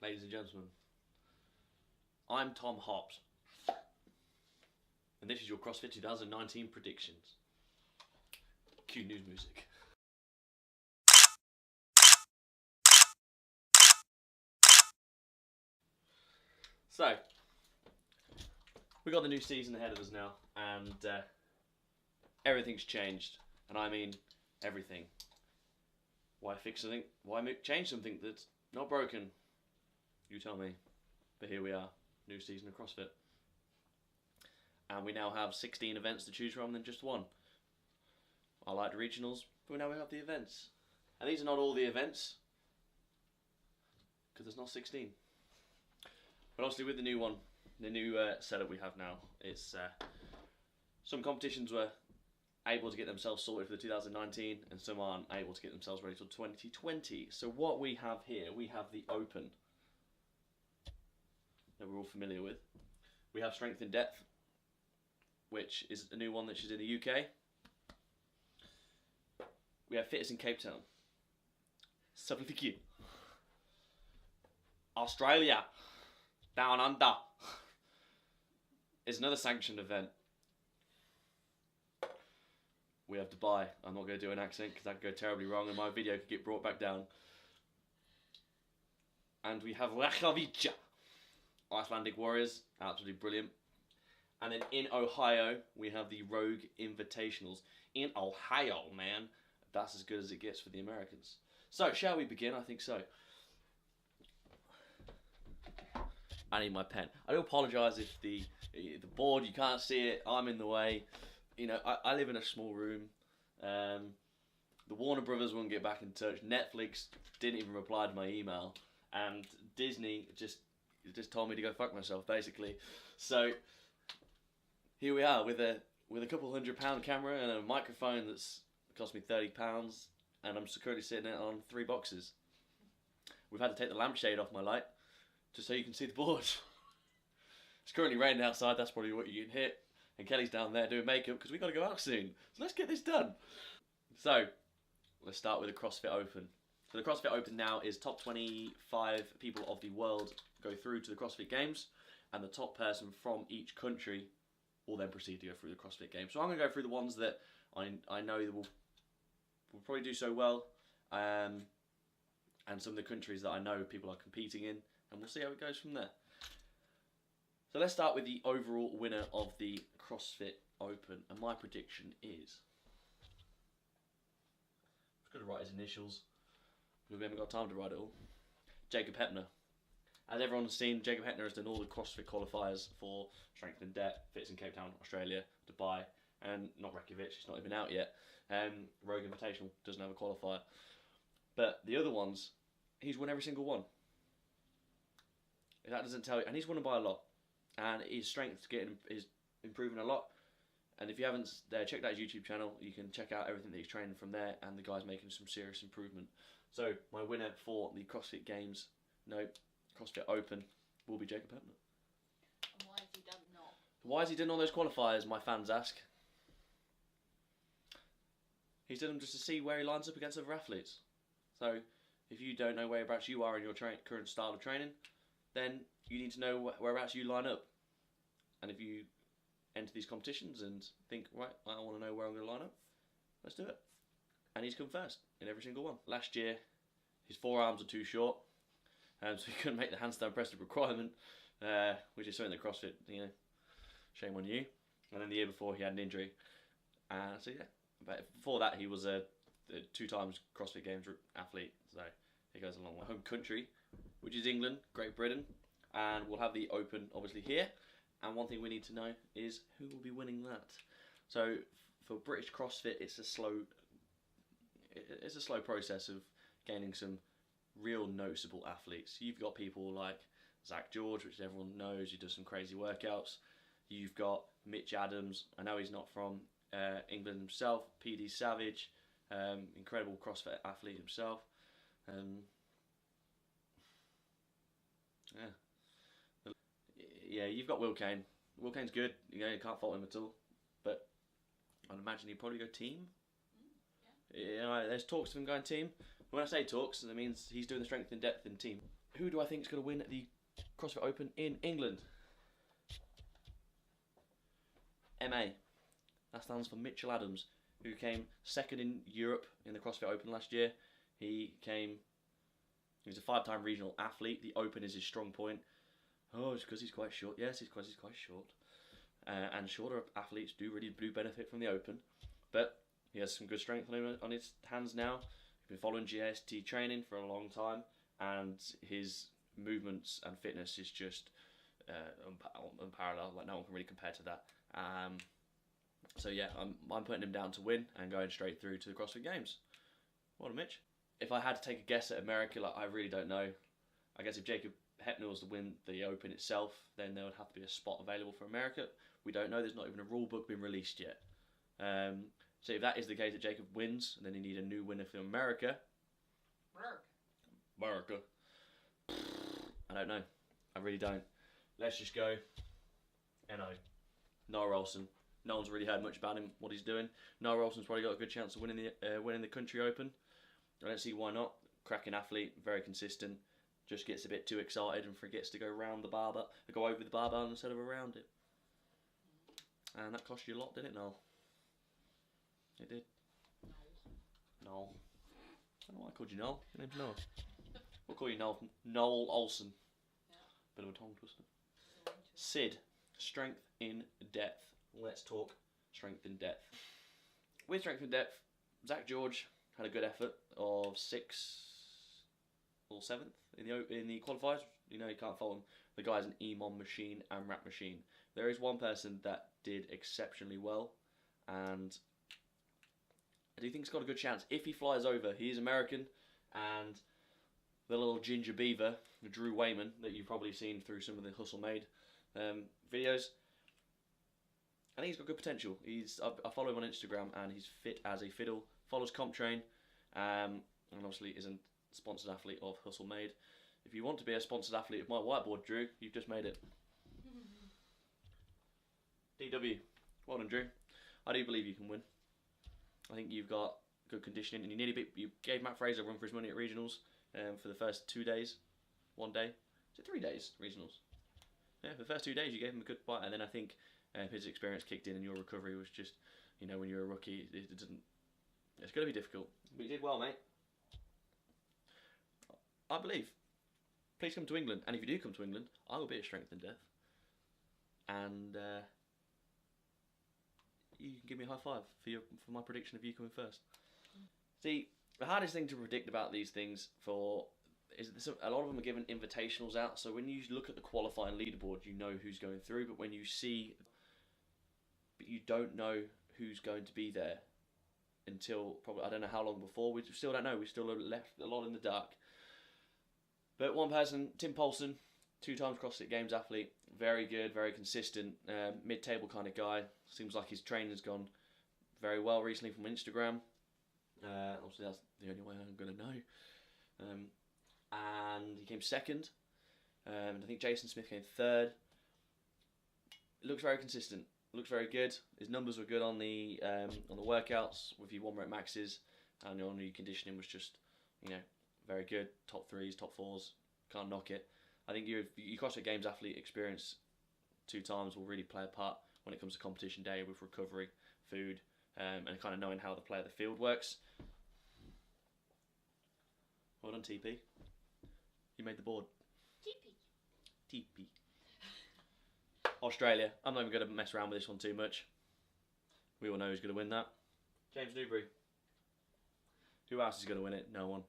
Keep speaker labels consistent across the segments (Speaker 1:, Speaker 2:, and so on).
Speaker 1: ladies and gentlemen. I'm Tom Hobbs, and this is your CrossFit 2019 predictions. Cue news music. So, we got the new season ahead of us now, and everything's changed, and I mean everything. Why fix something? Why change something that's not broken? You tell me. But here we are, new season of CrossFit. And we now have 16 events to choose from than just one. I like the regionals, but now we have the events. And these are not all the events, because there's not 16. But obviously with the new one, the new setup we have now, it's some competitions were able to get themselves sorted for the 2019, and some aren't able to get themselves ready till 2020. So what we have here, we have the Open, that we're all familiar with. We have Strength in Depth, which is a new one that is in the UK. We have Fitness in Cape Town. Supplicate. Australia. Down Under. Is another sanctioned event. We have Dubai. I'm not going to do an accent because that could go terribly wrong and my video could get brought back down. And we have Reykjavik. Icelandic Warriors. Absolutely brilliant. And then in Ohio, we have the Rogue Invitationals. In Ohio, man. That's as good as it gets for the Americans. So, shall we begin? I think so. I need my pen. I do apologise if the board, you can't see it, I'm in the way. You know, I live in a small room. The Warner Brothers wouldn't get back in touch. Netflix didn't even reply to my email. And Disney just told me to go fuck myself, basically. So, here we are with a couple £100 camera and a microphone that's cost me £30, and I'm currently sitting on 3 boxes. We've had to take the lampshade off my light just so you can see the board. It's currently raining outside, that's probably what you can hit. And Kelly's down there doing makeup because we've got to go out soon. So let's get this done. So, let's start with the CrossFit Open. So the CrossFit Open now is top 25 people of the world go through to the CrossFit Games, and the top person from each country will then proceed to go through the CrossFit Games. So I'm going to go through the ones that I know that will probably do so well, and some of the countries that I know people are competing in, and we'll see how it goes from there. So let's start with the overall winner of the CrossFit Open, and my prediction is, I'm going to write his initials because we haven't got time to write it all. Jacob Heppner. As everyone's seen, Jacob Heppner has done all the CrossFit qualifiers for Strength in Depth, Fits in Cape Town, Australia, Dubai, and not Reykjavik, it's not even out yet. Rogue Invitational doesn't have a qualifier. But the other ones, he's won every single one. If that doesn't tell you, and he's won them by a lot. And his strength is improving a lot. And if you haven't checked out his YouTube channel, you can check out everything that he's training from there, and the guy's making some serious improvement. So my winner for the CrossFit Games, CrossFit Open, will be Jacob Heppner.
Speaker 2: And why has he done not?
Speaker 1: Why has he done all those qualifiers, my fans ask? He's done them just to see where he lines up against other athletes. So, if you don't know whereabouts you are in your current style of training, then you need to know whereabouts you line up. And if you enter these competitions and think, right, I want to know where I'm going to line up, let's do it. And he's come first in every single one. Last year, his forearms are too short, so he couldn't make the handstand press requirement, which is something that CrossFit, shame on you. And then the year before, he had an injury. So yeah. But before that, he was a 2 times CrossFit Games athlete, so it goes along. My home country, which is England, Great Britain, and we'll have the Open obviously here. And one thing we need to know is who will be winning that. So for British CrossFit, it's a slow process of gaining some real noticeable athletes. You've got people like Zach George, which everyone knows, who does some crazy workouts. You've got Mitch Adams. I know he's not from England himself. PD Savage, incredible CrossFit athlete himself. Yeah, you've got Will Kane. Will Kane's good. You can't fault him at all. But I'd imagine he'd probably go team. Yeah. There's talks of him going team. When I say talks, that means he's doing the Strength in Depth in team. Who do I think is going to win the CrossFit Open in England? MA. That stands for Mitchell Adams, who came second in Europe in the CrossFit Open last year. He was a 5-time regional athlete. The Open is his strong point. Oh, it's because he's quite short. Yes, it's because he's quite short. And shorter athletes do benefit from the Open. But he has some good strength on his hands now. He's been following GST training for a long time, and his movements and fitness is just unparalleled. Like, no one can really compare to that. So yeah, I'm putting him down to win and going straight through to the CrossFit Games. What a Mitch. If I had to take a guess at America, like, I really don't know. I guess if Jacob Hepner was to win the Open itself, then there would have to be a spot available for America. We don't know. There's not even a rule book been released yet. So if that is the case, that Jacob wins, and then you need a new winner for America. America. I don't know. I really don't. Let's just go. N.O. Noah Rolson. No one's really heard much about him, what he's doing. Noah Rolson's probably got a good chance of winning the country Open. I don't see why not. Cracking athlete, very consistent. Just gets a bit too excited and forgets to go over the barbell instead of around it. And that cost you a lot, didn't it, Noel? It did. Noel. I don't know why I called you Noel. Your name's Noel. We'll call you Noel. Noel Olsen.
Speaker 2: Yeah.
Speaker 1: Bit of a tongue twister. Sid. Strength in depth. Let's talk strength in depth. With strength in depth, Zach George had a good effort of 6th or 7th in the qualifiers. You know, you can't follow him. The guy's an EMOM machine and rap machine. There is one person that did exceptionally well, and I do think he's got a good chance. If he flies over, he is American, and the little ginger beaver, Drew Wayman, that you've probably seen through some of the Hustle Made videos, I think he's got good potential. I follow him on Instagram, and he's fit as a fiddle. Follows CompTrain, and obviously is a sponsored athlete of Hustle Made. If you want to be a sponsored athlete of my whiteboard, Drew, you've just made it. DW, well done, Drew. I do believe you can win. I think you've got good conditioning, and you gave Matt Fraser a run for his money at regionals for the first 2 days, 1 day. Is it 3 days regionals? Yeah, for the first 2 days you gave him a good bite, and then I think his experience kicked in, and your recovery was just, you know, when you're a rookie, it doesn't. It's going to be difficult. But you did well, mate. I believe. Please come to England, and if you do come to England, I will be at Strength and Death, and you can give me a high five for my prediction of you coming first. See, the hardest thing to predict about these things is that a lot of them are given invitationals out. So when you look at the qualifying leaderboard, you know who's going through. But when you you don't know who's going to be there until probably, I don't know how long before. We still don't know. We still are left a lot in the dark. But one person, Tim Poulsen, 2-time CrossFit Games athlete, very good, very consistent, mid-table kind of guy. Seems like his training's gone very well recently from Instagram. Obviously, that's the only way I'm going to know. And he came second. I think Jason Smith came third. Looks very consistent. Looks very good. His numbers were good on the workouts with your 1 rep maxes, and your conditioning was just, you know, very good. Top 3s, top 4s. Can't knock it. I think your CrossFit Games athlete experience 2 times will really play a part when it comes to competition day with recovery, food, and kind of knowing how the play of the field works. Well done, TP. You made the board. TP. Australia. I'm not even going to mess around with this one too much. We all know who's going to win that. James Newbury. Who else is going to win it? No one.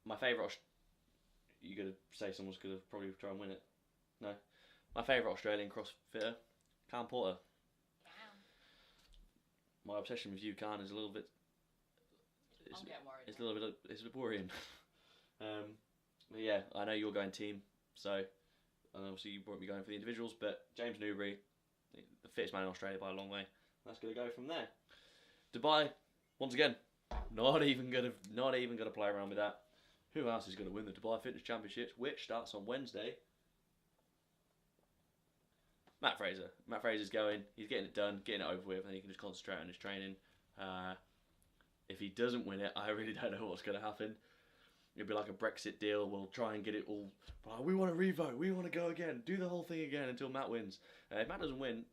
Speaker 1: My favourite... You're going to say someone's going to probably try and win it. No. My favourite Australian CrossFitter, Khan Porter. My obsession with you, Khan, is a little bit...
Speaker 2: I'm getting worried.
Speaker 1: It's a little bit... It's a bit worrying. But yeah, I know you're going team, so... And obviously you won't be going for the individuals, but James Newbury, the fittest man in Australia by a long way. That's going to go from there. Dubai, once again, not even going to play around with that. Who else is going to win the Dubai Fitness Championships, which starts on Wednesday? Matt Fraser. Matt Fraser's going. He's getting it done, getting it over with, and he can just concentrate on his training. If he doesn't win it, I really don't know what's going to happen. It'll be like a Brexit deal. We'll try and get it all. Oh, we want to revote. We want to go again. Do the whole thing again until Matt wins. If Matt doesn't win,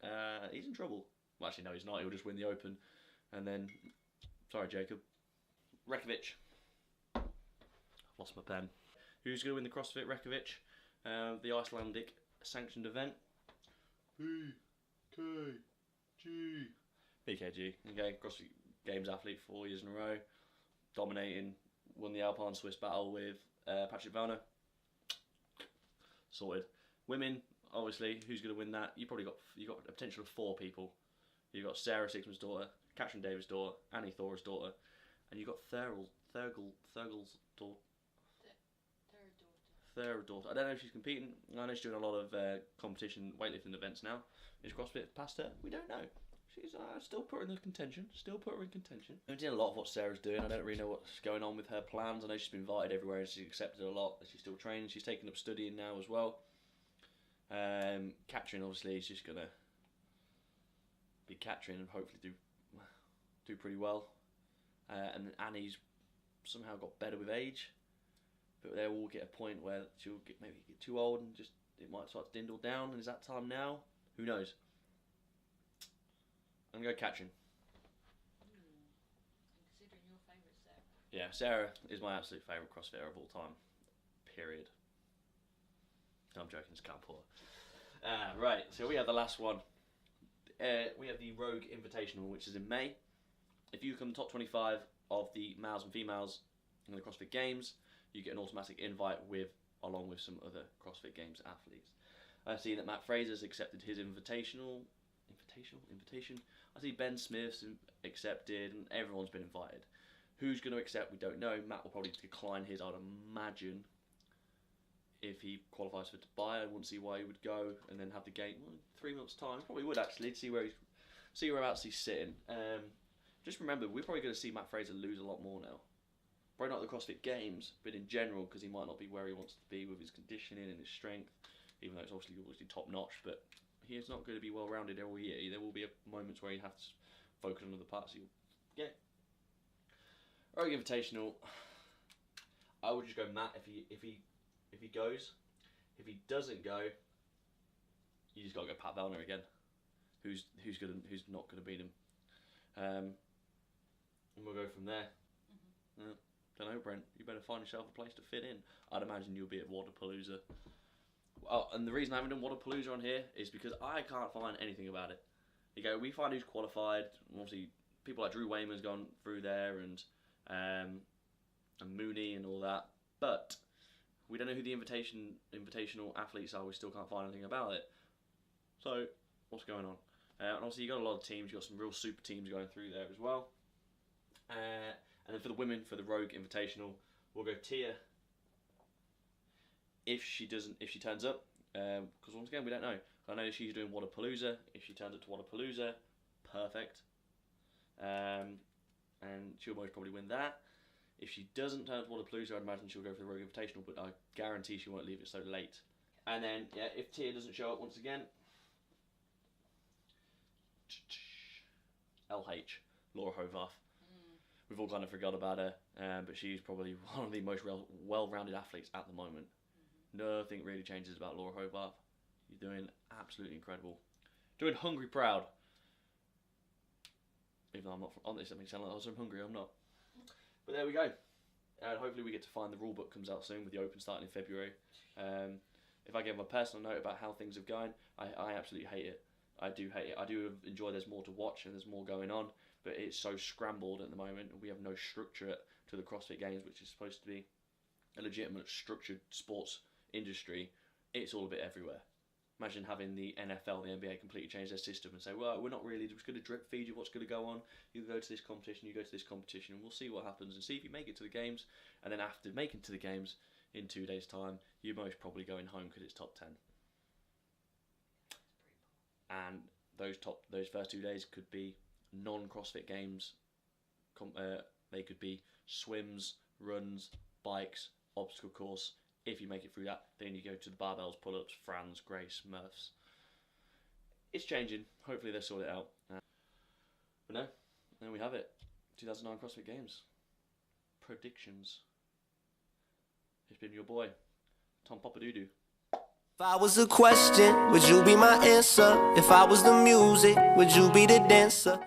Speaker 1: he's in trouble. Well, actually, no, he's not. He'll just win the Open. And then, sorry, Jacob. Reykjavik. I've lost my pen. Who's going to win the CrossFit Reykjavik? The Icelandic sanctioned event. BKG. BKG. Okay, CrossFit Games athlete 4 years in a row. Dominating. Won the Alpine Swiss battle with Patrick Vellner. Sorted. Women, obviously, who's going to win that? You got a potential of 4 people. You've got Sarah Sixman's daughter, Katrin Davis' daughter, Annie Thora's daughter, and you've got Thurgle's daughter. Third daughter. I don't know if she's competing. I know she's doing a lot of competition weightlifting events now. Is CrossFit past her? We don't know. She's still put her in the contention. I've seen a lot of what Sarah's doing. I don't really know what's going on with her plans. I know she's been invited everywhere and she's accepted a lot. She's still training. She's taken up studying now as well. Katrin obviously is just gonna be Katrin and hopefully do pretty well. And then Annie's somehow got better with age, but they'll all get a point where she'll maybe get too old and just it might start to dwindle down. And is that time now? Who knows? I'm going to go Katrin.
Speaker 2: Considering your favourite, Sarah.
Speaker 1: Yeah, Sarah is my absolute favourite CrossFitter of all time. Period. No, I'm joking, it's Campora. Right, so we have the last one. We have the Rogue Invitational, which is in May. If you come top 25 of the males and females in the CrossFit Games, you get an automatic invite along with some other CrossFit Games athletes. I've seen that Matt Fraser's accepted his invitation. I see Ben Smith's accepted and everyone's been invited. Who's going to accept? We don't know. Matt will probably decline his, I'd imagine. If he qualifies for Dubai, I wouldn't see why he would go and then have the game. Well, 3 months' time, probably would actually to see whereabouts he's sitting. Just remember, we're probably going to see Matt Fraser lose a lot more now. Probably not the CrossFit Games, but in general, because he might not be where he wants to be with his conditioning and his strength, even though it's obviously top notch. But he is not going to be well rounded every year. There will be moments where he has to focus on other parts. Yeah. Rogue Invitational. I would just go Matt if he goes. If he doesn't go, you just got to go Pat Vellner again. Who's not going to beat him. And we'll go from there. Don't know, Brent. You better find yourself a place to fit in. I'd imagine you'll be at Waterpalooza. Oh, and the reason I haven't done Waterpalooza on here is because I can't find anything about it. We find who's qualified. Obviously, people like Drew Wayman's gone through there, and Mooney and all that. But we don't know who the invitational athletes are. We still can't find anything about it. So, what's going on? And obviously, you got a lot of teams. You got some real super teams going through there as well. And then for the women, for the Rogue Invitational, we'll go Tia. If she turns up, because once again we don't know. I know she's doing Waterpalooza. If she turns up to Waterpalooza, perfect. And she'll most probably win that. If she doesn't turn up to Waterpalooza, I'd imagine she'll go for the Rogue Invitational, but I guarantee she won't leave it so late. And then, yeah, if Tia doesn't show up once again, LH, Laura Hovarth. We've all kind of forgot about her, but she's probably one of the most well-rounded athletes at the moment. Nothing really changes about Laura Hovarth. You're doing absolutely incredible. Doing Hungry proud. Even though I'm not on this, that makes it sound like I'm hungry. I'm not. But there we go. Hopefully we get to find the rule book comes out soon with the Open starting in February. If I give my personal note about how things have gone, I absolutely hate it. I do hate it. I do enjoy there's more to watch and there's more going on, but it's so scrambled at the moment and we have no structure to the CrossFit Games, which is supposed to be a legitimate structured sports industry. It's all a bit everywhere. Imagine having the NFL, the NBA completely change their system and say, well, we're not really just going to drip feed you what's going to go on. You go to this competition, you go to this competition, and we'll see what happens and see if you make it to the games. And then after making it to the games in 2 days' time, you're most probably going home because it's top 10. And those first 2 days could be non-CrossFit Games. They could be swims, runs, bikes, obstacle course. If you make it through that, then you go to the barbells, pull-ups, Franz, Grace, Murphs. It's changing. Hopefully they'll sort it out. But no, there we have it. 2009 CrossFit Games. Predictions. It's been your boy, Tom Papadoodoo.
Speaker 3: If I was a question, would you be my answer? If I was the music, would you be the dancer?